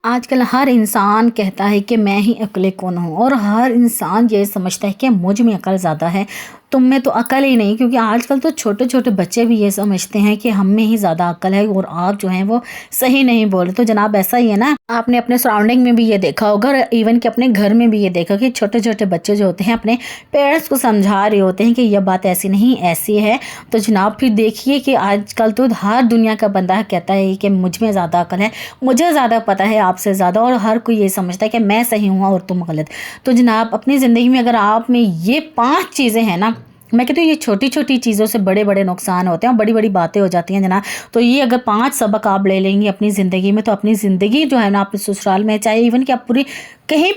आजकल हर इंसान कहता है कि मैं ही अकेले कौन हूँ और हर इंसान ये समझता है कि मुझ में अकल ज़्यादा है। तुम में तो अकल ही नहीं, क्योंकि आजकल तो छोटे छोटे बच्चे भी ये समझते हैं कि हम में ही ज़्यादा अकल है और आप जो हैं वो सही नहीं बोले। तो जनाब ऐसा ही है ना, आपने अपने सराउंडिंग में भी ये देखा होगा और इवन कि अपने घर में भी ये देखा कि छोटे छोटे बच्चे जो होते हैं अपने पेरेंट्स को समझा रहे होते हैं कि यह बात ऐसी नहीं ऐसी है। तो जनाब फिर देखिए कि आजकल तो हर दुनिया का बंदा कहता है कि मुझ में ज़्यादा अकल है, मुझे ज़्यादा पता है आपसे ज़्यादा, और हर कोई ये समझता है कि मैं सही हूँ और तुम गलत। तो जनाब अपनी ज़िंदगी में अगर आप में ये 5 चीज़ें हैं ना, मैं कहती हूँ ये छोटी छोटी चीज़ों से बड़े बड़े नुकसान होते हैं और बड़ी बड़ी बातें हो जाती हैं जनाब। तो ये अगर 5 सबक आप ले लेंगे अपनी ज़िंदगी में, तो अपनी ज़िंदगी जो है ना, आप ससुराल में चाहे इवन कि आप पूरी कहीं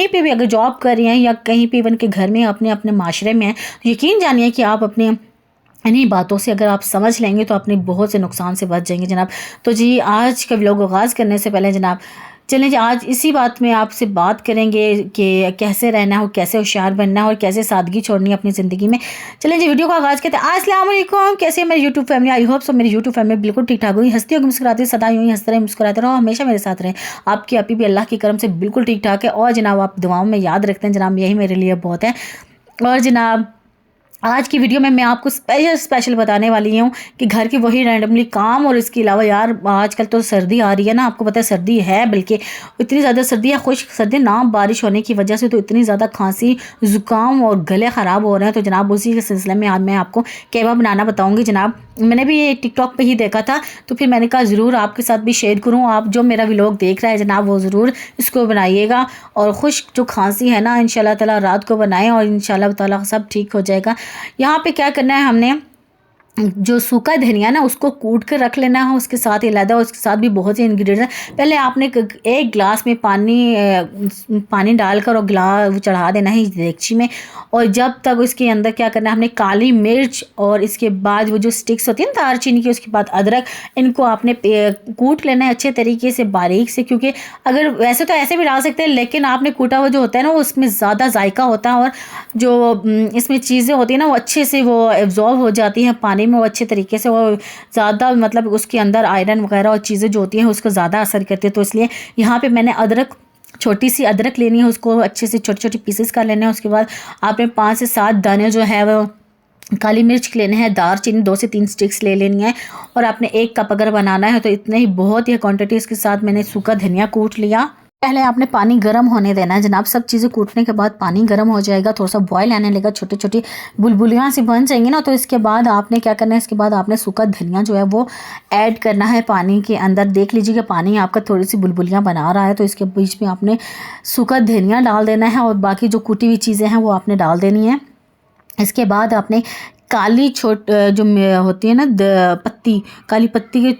पे भी अगर जॉब कर रही हैं या कहीं पे इवन के घर में अपने अपने माशरे में हैं, तो यकीन जानिए कि आप अपने इन्हीं बातों से अगर आप समझ लेंगे तो अपने बहुत से नुकसान से बच जाएंगे जनाब। तो जी आज का व्लॉग आगाज़ करने से पहले जनाब, चलें जी आज इसी बात में आपसे बात करेंगे कि कैसे रहना है और कैसे होशियार बनना है और कैसे सादगी छोड़नी है अपनी ज़िंदगी में। चलें जी वीडियो का आगाज़ करते हैं। अस्सलाम वालेकुम, कैसे है मेरी YouTube family? I hope so मेरी यूट्यूब फैमिली बिल्कुल ठीक ठाक हुई, हंसती होगी, मुस्कुराती, सदा यूँ ही हंसते रहे, मुस्कुराते रहो, हमेशा मेरे साथ रहें। आपकी आपी भी अल्लाह की करम से बिल्कुल ठीक ठाक है और जनाब आप दुआओं में याद रखते हैं जनाब, यही मेरे लिए बहुत है। और जनाब आज की वीडियो में मैं आपको स्पेशल बताने वाली हूँ कि घर के वही रैंडमली काम, और इसके अलावा यार आजकल तो सर्दी आ रही है ना, आपको पता है सर्दी है, बल्कि इतनी ज़्यादा सर्दी है, खुश्क सर्दी ना, बारिश होने की वजह से तो इतनी ज़्यादा खांसी ज़ुकाम और गले ख़राब हो रहे हैं। तो जनाब उसी के सिलसिले में आज मैं आपको केबाब बनाना बताऊँगी जनाब। मैंने भी ये टिकटॉक पे ही देखा था, तो फिर मैंने कहा ज़रूर आपके साथ भी शेयर करूँ। आप जो मेरा व्लॉग देख रहा है जनाब वो ज़रूर इसको बनाइएगा और खुश्क जो खांसी है ना, इंशाल्लाह ताला रात को बनाएं और इंशाल्लाह ताला सब ठीक हो जाएगा। यहाँ पे क्या करना है, हमने जो सूखा धनिया ना उसको कूट कर रख लेना है, उसके साथ ही अलग, उसके साथ भी बहुत से इंग्रेडिएंट है। पहले आपने एक गिलास में पानी डालकर और गिलास चढ़ा देना है देगची में, और जब तक उसके अंदर क्या करना है, हमने काली मिर्च और इसके बाद वो जो स्टिक्स होती है ना दालचीनी की, उसके बाद अदरक, इनको आपने कूट लेना है अच्छे तरीके से बारीक से, क्योंकि अगर वैसे तो ऐसे भी डाल सकते हैं लेकिन आपने कूटा हुआ जो होता है ना उसमें ज़्यादा जायका होता है और जो इसमें चीज़ें होती हैं ना वो अच्छे से वो एब्जॉर्ब हो जाती हैं पानी में, वो अच्छे तरीके से, वो ज़्यादा मतलब उसके अंदर आयरन वगैरह और चीज़ें जो होती हैं उसको ज़्यादा असर करती है। तो इसलिए यहाँ पे मैंने अदरक, छोटी सी अदरक लेनी है, उसको अच्छे से छोटे छोटे पीसेस कर लेने हैं। उसके बाद आपने 5 से 7 दाने जो है वो काली मिर्च लेने हैं, दालचीनी 2 से 3 स्टिक्स ले लेनी है, और आपने 1 कप अगर बनाना है तो इतने ही बहुत ही क्वांटिटी। इसके साथ मैंने सूखा धनिया कूट लिया। पहले आपने पानी गर्म होने देना है जनाब, सब चीज़ें कूटने के बाद पानी गर्म हो जाएगा, थोड़ा सा बॉयल आने लगेगा, छोटी छोटी बुलबुलियाँ सी बन जाएंगी ना, तो इसके बाद आपने क्या करना है, इसके बाद आपने सूखा धनिया जो है वो ऐड करना है पानी के अंदर। देख लीजिए कि पानी आपका थोड़ी सी बुलबुलियाँ बना रहा है, तो इसके बीच में आपने सूखा धनिया डाल देना है और बाकी जो कूटी हुई चीज़ें हैं वो आपने डाल देनी है। इसके बाद आपने काली जो होती है ना पत्ती, काली पत्ती के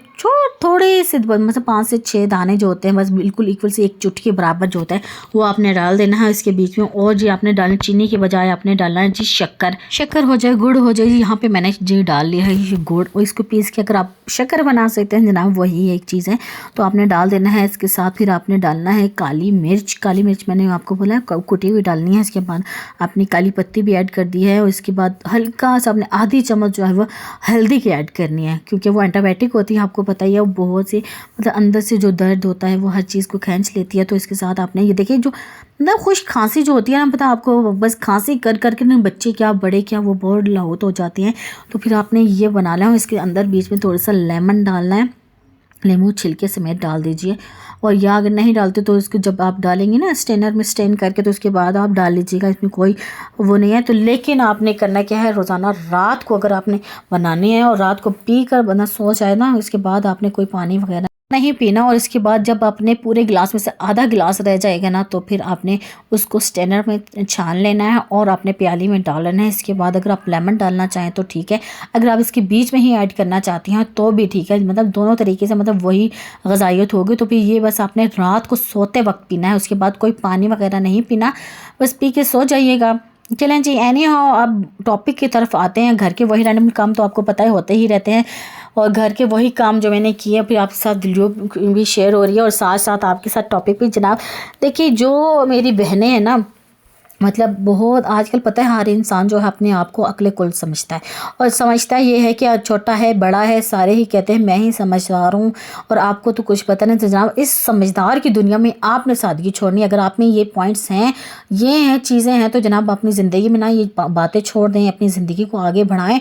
थोड़े से मतलब 5 से 6 दाने जो होते हैं, बस बिल्कुल इक्वल से 1 चुटकी बराबर जो होता है वो आपने डाल देना है इसके बीच में। और जी आपने डालना, चीनी के बजाय आपने डालना है जी शक्कर हो जाए, गुड़ हो जाए। यहाँ पे मैंने जी डाल लिया है ये गुड़, और इसको पीस के अगर आप शक्कर बना सकते हैं जनाब, वही एक चीज़ है, तो आपने डाल देना है। इसके साथ फिर आपने डालना है काली मिर्च मैंने आपको बोला कुटी हुई डालनी है। इसके बाद आपने काली पत्ती भी ऐड कर दी है, और इसके बाद हल्का सा आपने आधी चम्मच जो है वो हल्दी की ऐड करनी है, क्योंकि वो एंटीबायोटिक होती है, आपको पता ही है, वो बहुत सी मतलब अंदर से जो दर्द होता है वो हर चीज़ को खींच लेती है। तो इसके साथ आपने ये देखिए जो मतलब खुश्क खांसी जो होती है ना, पता आपको, बस खांसी कर करके ना बच्चे क्या बड़े क्या वो बहुत लाहौत हो जाती हैं। तो फिर आपने ये बना लें, इसके अंदर बीच में थोड़ा सा लेमन डालना है, लेमू छिलके समेत डाल दीजिए। और या अगर नहीं डालते तो इसको जब आप डालेंगे ना स्टेनर में स्टेन करके, तो उसके बाद आप डाल लीजिएगा, इसमें कोई वो नहीं है। तो लेकिन आपने करना क्या है, रोज़ाना रात को अगर आपने बनानी है और रात को पी कर बना सो जाए ना, इसके बाद आपने कोई पानी वगैरह नहीं पीना। और इसके बाद जब अपने पूरे गिलास में से आधा गिलास रह जाएगा ना, तो फिर आपने उसको स्टेनर में छान लेना है और अपने प्याली में डाल लेना है। इसके बाद अगर आप लेमन डालना चाहें तो ठीक है, अगर आप इसके बीच में ही ऐड करना चाहती हैं तो भी ठीक है, मतलब दोनों तरीके से मतलब वही ग़िज़ाइयत होगी। तो फिर ये बस आपने रात को सोते वक्त पीना है, उसके बाद कोई पानी वगैरह नहीं पीना, बस पी के सो जाइएगा। चलें जी, एनी हाउ अब टॉपिक की तरफ आते हैं। घर के वही रैंडम काम तो आपको पता ही होते ही रहते हैं, और घर के वही काम जो मैंने किए फिर आपके साथ वीडियो भी शेयर हो रही है और साथ साथ आपके साथ टॉपिक भी जनाब। देखिए जो मेरी बहनें हैं ना, मतलब बहुत आजकल पता है हर इंसान जो है अपने आप को अक्ल कुल समझता है और समझता ये है कि छोटा है बड़ा है सारे ही कहते हैं मैं ही समझदार हूँ और आपको तो कुछ पता नहीं। तो जनाब इस समझदार की दुनिया में आपने सादगी छोड़नी। अगर आप में ये पॉइंट्स हैं, ये हैं चीज़ें हैं, तो जनाब अपनी ज़िंदगी में ना ये बातें छोड़ दें, अपनी ज़िंदगी को आगे बढ़ाएं।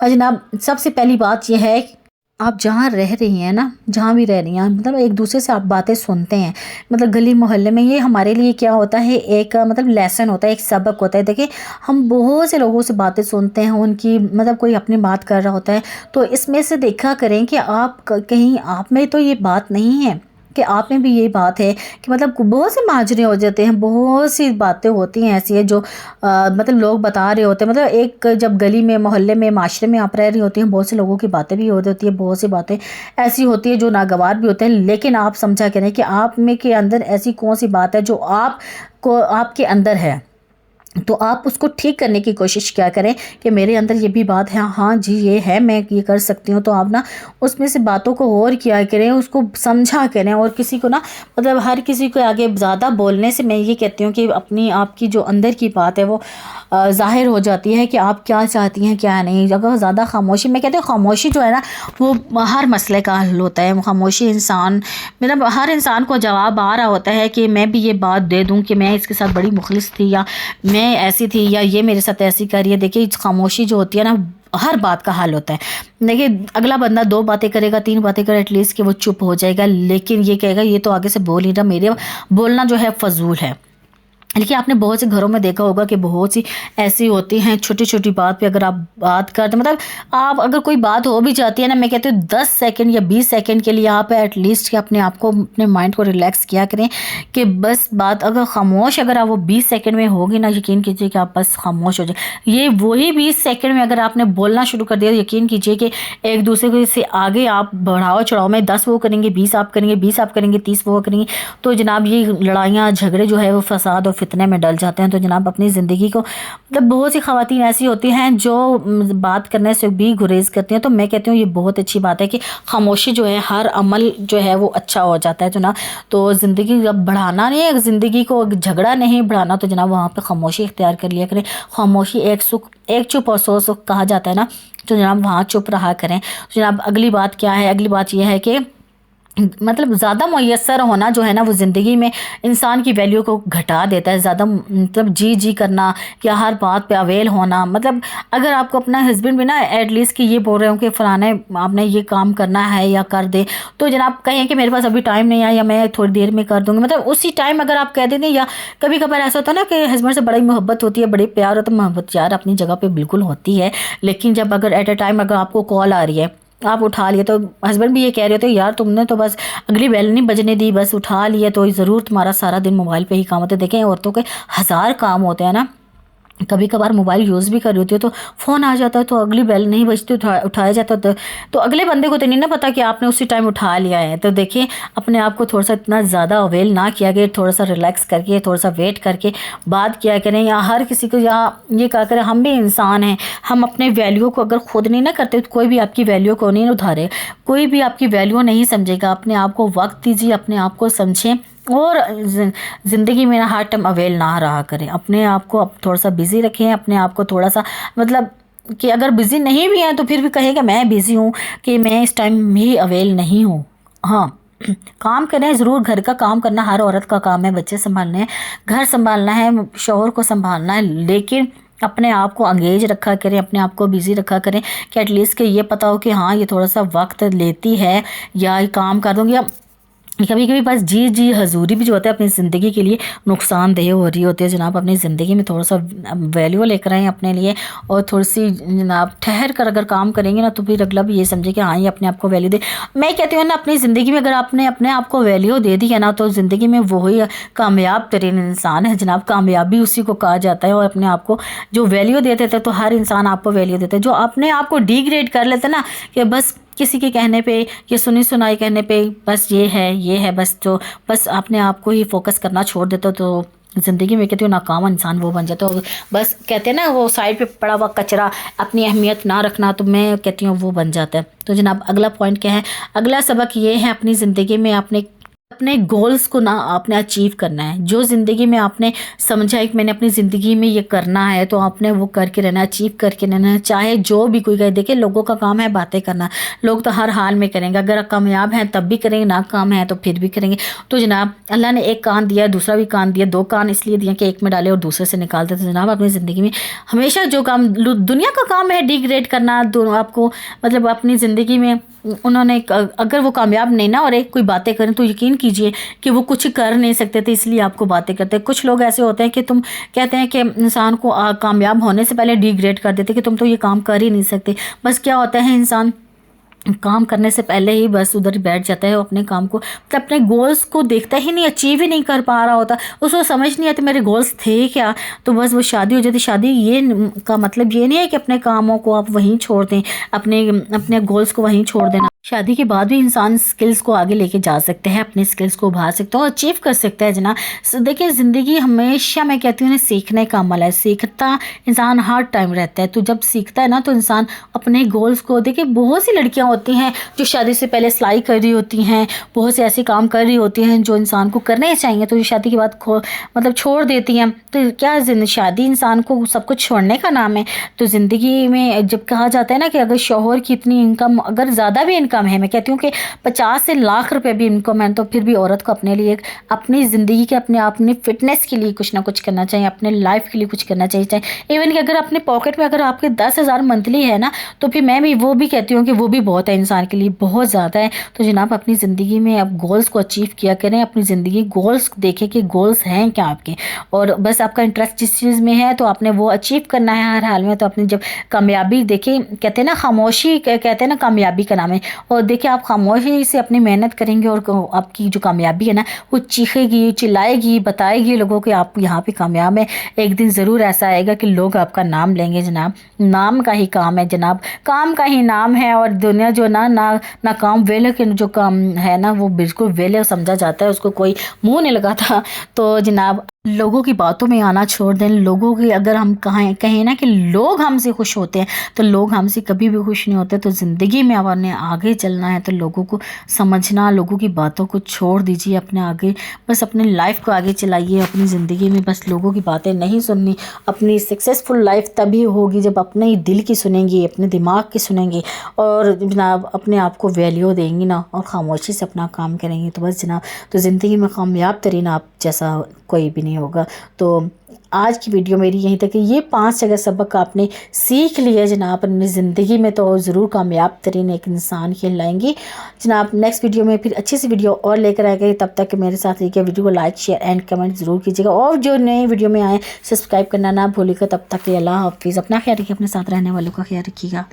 और जनाब सबसे पहली बात यह है आप जहाँ रह रही हैं ना, जहाँ भी रह रही हैं, मतलब एक दूसरे से आप बातें सुनते हैं, मतलब गली मोहल्ले में, ये हमारे लिए क्या होता है, एक मतलब लेसन होता है, एक सबक होता है। देखिए हम बहुत से लोगों से बातें सुनते हैं, उनकी मतलब कोई अपनी बात कर रहा होता है, तो इसमें से देखा करें कि आप कहीं आप में तो ये बात नहीं है कि आप में भी ये बात है कि मतलब बहुत से माजरे हो जाते हैं, बहुत सी बातें होती हैं ऐसी है जो मतलब लोग बता रहे होते हैं। मतलब एक जब गली में मोहल्ले में माशरे में आप रह रही होती हैं, बहुत से लोगों की बातें भी हो होती है, बहुत सी बातें ऐसी होती है जो नागवार भी होते हैं। लेकिन आप समझा करें कि आप में के अंदर ऐसी कौन सी बात है जो आपको आपके अंदर है, तो आप उसको ठीक करने की कोशिश क्या करें कि मेरे अंदर ये भी बात है, हाँ जी ये है, मैं ये कर सकती हूँ। तो आप ना उसमें से बातों को और क्या करें, उसको समझा करें। और किसी को ना मतलब हर किसी को आगे ज़्यादा बोलने से मैं ये कहती हूँ कि अपनी आपकी जो अंदर की बात है वो ज़ाहिर हो जाती है कि आप क्या चाहती हैं क्या नहीं। अगर ज़्यादा खामोशी, मैं कहती हूँ खामोशी जो है ना वो हर मसले का हल होता है। खामोशी इंसान मतलब हर इंसान को जवाब आ रहा होता है कि मैं भी ये बात दे दूँ कि मैं इसके साथ बड़ी मुखलिस थी, या मैं ऐसी थी, या ये मेरे साथ ऐसी करी है। देखिए खामोशी जो होती है ना हर बात का हल होता है। देखिए अगला बंदा 2 बातें करेगा 3 बातें करेगा एटलीस्ट कि वो चुप हो जाएगा, लेकिन ये कहेगा ये तो आगे से बोल ही रहा, मेरे बोलना जो है फजूल है। लेकिन आपने बहुत से घरों में देखा होगा कि बहुत सी ऐसी होती हैं छोटी छोटी बात पे अगर आप बात करते मतलब आप अगर कोई बात हो भी जाती है ना, मैं कहती हूँ 10 सेकंड या 20 सेकंड के लिए आप एटलीस्ट कि अपने आप को अपने माइंड को रिलैक्स किया करें कि बस बात अगर खामोश अगर आप वो 20 सेकंड में होगी ना, यकीन कीजिए कि आप बस खामोश हो जाए। ये वही 20 सेकंड में अगर आपने बोलना शुरू कर दिया, यकीन कीजिए कि एक दूसरे को से आगे आप बढ़ाओ चढ़ाओ में 10 वो करेंगे 20 आप करेंगे 20 आप करेंगे 30 वो करेंगे, तो जनाब ये लड़ाइयाँ झगड़े जो है वो फसाद और फितने में डल जाते हैं। तो जनाब अपनी ज़िंदगी को मतलब बहुत सी ख़वातीन ऐसी होती हैं जो बात करने से भी गुरेज करती हैं। तो मैं कहती हूँ ये बहुत अच्छी बात है कि खामोशी जो है हर अमल जो है वो अच्छा हो जाता है जनाब। तो ज़िंदगी जब बढ़ाना नहीं है, ज़िंदगी को झगड़ा नहीं बढ़ाना, तो जनाब वहाँ पर खामोशी इख्तियार कर लिया करें। खामोशी एक सुख एक चुप और 100 सुख कहा जाता है ना, तो जनाब वहाँ चुप रहा करें। तो जनाब अगली बात क्या है, अगली बात यह है कि मतलब ज़्यादा मुयस्सर होना जो है ना वो ज़िंदगी में इंसान की वैल्यू को घटा देता है। ज़्यादा मतलब जी करना या हर बात पे अवेल होना, मतलब अगर आपको अपना हस्बैंड भी ना एटलीस्ट कि ये बोल रहे हो कि फ़लाने आपने ये काम करना है या कर दे, तो जनाब कहें कि मेरे पास अभी टाइम नहीं है या मैं थोड़ी देर में कर दूँगी, मतलब उसी टाइम अगर आप कह देते। या कभी कभार ऐसा होता है ना कि हस्बैंड से बड़ी मोहब्बत होती है, बड़े प्यार होता है, मोहब्बत यार अपनी जगह पर बिल्कुल होती है, लेकिन जब अगर एट अ टाइम अगर आपको कॉल आ रही है आप उठा लिए, तो हस्बैंड भी ये कह रहे थे यार तुमने तो बस अगली बेल नहीं बजने दी, बस उठा लिए, तो ज़रूर तुम्हारा सारा दिन मोबाइल पे ही काम होता है। देखें औरतों के 1000 काम होते हैं ना, कभी कभार मोबाइल यूज़ भी कर रही होती है तो फ़ोन आ जाता है, तो अगली बेल नहीं बजती उठाया जाता तो अगले बंदे को तो नहीं ना पता कि आपने उसी टाइम उठा लिया है। तो देखिए अपने आप को थोड़ा सा इतना ज़्यादा अवेल ना किया गया, थोड़ा सा रिलैक्स करके थोड़ा सा वेट करके बात किया करें। या हर किसी को या ये कहा करें हम भी इंसान हैं, हम अपने वैल्यू को अगर खुद नहीं ना करते तो कोई भी आपकी वैल्यू को नहीं उधारे, कोई भी आपकी वैल्यू नहीं समझेगा। अपने आप को वक्त दीजिए, अपने आप को समझें और ज़िंदगी में ना हर टाइम अवेल ना रहा करें। अपने आप को अब थोड़ा सा बिज़ी रखें, अपने आप को थोड़ा सा मतलब कि अगर बिज़ी नहीं भी हैं तो फिर भी कहें कि मैं बिज़ी हूँ, कि मैं इस टाइम भी अवेल नहीं हूँ। हाँ काम करें ज़रूर, घर का काम करना हर औरत का काम है, बच्चे संभालने हैं, घर संभालना है, शौहर को संभालना है, लेकिन अपने आप को अंगेज रखा करें, अपने आप को बिज़ी रखा करें कि एटलीस्ट कि ये पता हो कि हाँ ये थोड़ा सा वक्त लेती है या ये काम कर दूँगी। या कभी कभी बस जी हजूरी भी जो होता है अपनी ज़िंदगी के लिए नुकसानदेह हो रही होती है। जनाब अपनी ज़िंदगी में थोड़ा सा वैल्यू लेकर आएँ अपने लिए, और थोड़ी सी जनाब ठहर कर अगर काम करेंगे ना तो फिर अगला भी ये समझे कि हाँ ये अपने आप को वैल्यू दे। मैं कहती हूँ ना अपनी ज़िंदगी में अगर आपने अपने आप को वैल्यू दे दी है ना, तो ज़िंदगी में वही कामयाब तरीन इंसान है जनाब। कामयाबी उसी को कहा जाता है। और अपने आप को जो वैल्यू देते थे तो हर इंसान आपको वैल्यू देता है। जो अपने आप को डिग्रेड कर लेते ना कि बस किसी के कहने पे या सुनी सुनाई कहने पे बस ये है बस, तो बस अपने आप को ही फोकस करना छोड़ देते तो ज़िंदगी में कहती हूँ नाकाम इंसान वो बन जाता है। बस कहते हैं ना वो साइड पे पड़ा हुआ कचरा, अपनी अहमियत ना रखना, तो मैं कहती हूँ वो बन जाता है। तो जनाब अगला पॉइंट क्या है, अगला सबक ये है अपनी ज़िंदगी में आपने अपने गोल्स को ना आपने अचीव करना है। जो ज़िंदगी में आपने समझा है कि मैंने अपनी ज़िंदगी में ये करना है, तो आपने वो करके रहना, अचीव करके रहना है। चाहे जो भी कोई कहे, देखिए लोगों का काम है बातें करना, लोग तो हर हाल में करेंगे, अगर कामयाब हैं तब भी करेंगे, नाकाम हैं तो फिर भी करेंगे। तो जनाब अल्लाह ने एक कान दिया, दूसरा भी कान दिया, दो कान इसलिए दिए कि एक में डाले और दूसरे से निकालते। तो जनाब अपनी ज़िंदगी में हमेशा जो काम दुनिया का काम है डिग्रेड करना, दोनों आपको मतलब अपनी ज़िंदगी में उन्होंने अगर वो कामयाब नहीं ना और एक कोई बातें करें तो यकीन कीजिए कि वो कुछ कर नहीं सकते थे, इसलिए आपको बातें करते हैं। कुछ लोग ऐसे होते हैं कि तुम कहते हैं कि इंसान को कामयाब होने से पहले डिग्रेड कर देते कि तुम तो ये काम कर ही नहीं सकते। बस क्या होता है, इंसान काम करने से पहले ही बस उधर बैठ जाता है अपने काम को, मतलब अपने गोल्स को देखता ही नहीं, अचीव ही नहीं कर पा रहा होता, उसको समझ नहीं आती मेरे गोल्स थे क्या। तो बस वो शादी हो जाती। शादी ये का मतलब ये नहीं है कि अपने कामों को आप वहीं छोड़ दें, अपने अपने गोल्स को वहीं छोड़ देना। शादी के बाद भी इंसान स्किल्स को आगे लेके जा सकते हैं, अपने स्किल्स को उभार सकते हैं और अचीव कर सकते हैं जना। देखिए ज़िंदगी हमेशा मैं कहती हूँ ना सीखने का अमल है, सीखता इंसान हर टाइम रहता है। तो जब सीखता है ना तो इंसान अपने गोल्स को, देखिए बहुत सी लड़कियाँ होती हैं जो शादी से पहले सिलाई कर रही होती हैं, बहुत से ऐसे काम कर रही होती हैं जो इंसान को करने चाहिए, तो शादी के बाद मतलब छोड़ देती हैं। तो क्या शादी इंसान को सब कुछ छोड़ने का नाम है? तो ज़िंदगी में जब कहा जाता है ना कि अगर शौहर की इतनी इनकम, अगर ज़्यादा भी इनकम है, मैं कहती हूँ कि 50 से लाख रुपए भी इनकम है, तो फिर भी औरत को अपने लिए, अपनी ज़िंदगी के अपनी फिटनेस के लिए कुछ ना कुछ करना चाहिए, अपने लाइफ के लिए कुछ करना चाहिए। इवन कि अगर अपने पॉकेट में अगर आपके 10,000 मंथली है ना, तो फिर मैं भी वो भी कहती हूँ कि वो भी बहुत है, इंसान के लिए बहुत ज़्यादा है। तो जनाब अपनी ज़िंदगी में आप गोल्स को अचीव किया करें, अपनी ज़िंदगी गोल्स देखें कि गोल्स हैं क्या आपके, और बस आपका इंटरेस्ट जिस चीज़ में है तो आपने वो अचीव करना है हर हाल में। तो अपनी जब कामयाबी देखें, कहते हैं ना खामोशी, कहते हैं ना कामयाबी का नाम है, और देखिए आप खामोशी से अपनी मेहनत करेंगे और आपकी जो कामयाबी है ना वो चीखेगी, चिल्लाएगी, बताएगी लोगों को आप यहाँ पे कामयाब हैं। एक दिन ज़रूर ऐसा आएगा कि लोग आपका नाम लेंगे जनाब। नाम का ही काम है जनाब, काम का ही नाम है। और दुनिया जो ना काम वेले के जो काम है ना वो बिल्कुल वेले समझा जाता है, उसको कोई मुंह नहीं लगाता। तो जनाब लोगों की बातों में आना छोड़ दें। लोगों की अगर हम कहें ना कि लोग हमसे खुश होते हैं, तो लोग हमसे कभी भी खुश नहीं होते। तो ज़िंदगी में आपने आगे चलना है तो लोगों को समझना, लोगों की बातों को छोड़ दीजिए, अपने आगे बस अपनी लाइफ को आगे चलाइए। अपनी ज़िंदगी में बस लोगों की बातें नहीं सुननी। अपनी सक्सेसफुल लाइफ तभी होगी जब अपने ही दिल की सुनेंगी, अपने दिमाग की सुनेंगी, और जनाब अपने आप को वैल्यू देंगी ना, और खामोशी से अपना काम करेंगी। तो बस जनाब तो ज़िंदगी में कामयाब तरीन आप जैसा कोई भी नहीं होगा। तो आज की वीडियो मेरी यहीं तक है। ये 5 जगह सबक आपने सीख लिया जनाब अपनी ज़िंदगी में, तो ज़रूर कामयाब तरीन एक इंसान कहलाएंगी जनाब। नेक्स्ट वीडियो में फिर अच्छी सी वीडियो और लेकर आएंगे। तब तक मेरे साथ रहिए। वीडियो को लाइक शेयर एंड कमेंट ज़रूर कीजिएगा, और जो नए वीडियो में आए सब्सक्राइब करना ना भूलिएगा। तब तक अल्लाह हाफिज़। अपना ख्याल रखिए, अपने साथ रहने वालों का ख्याल रखिएगा।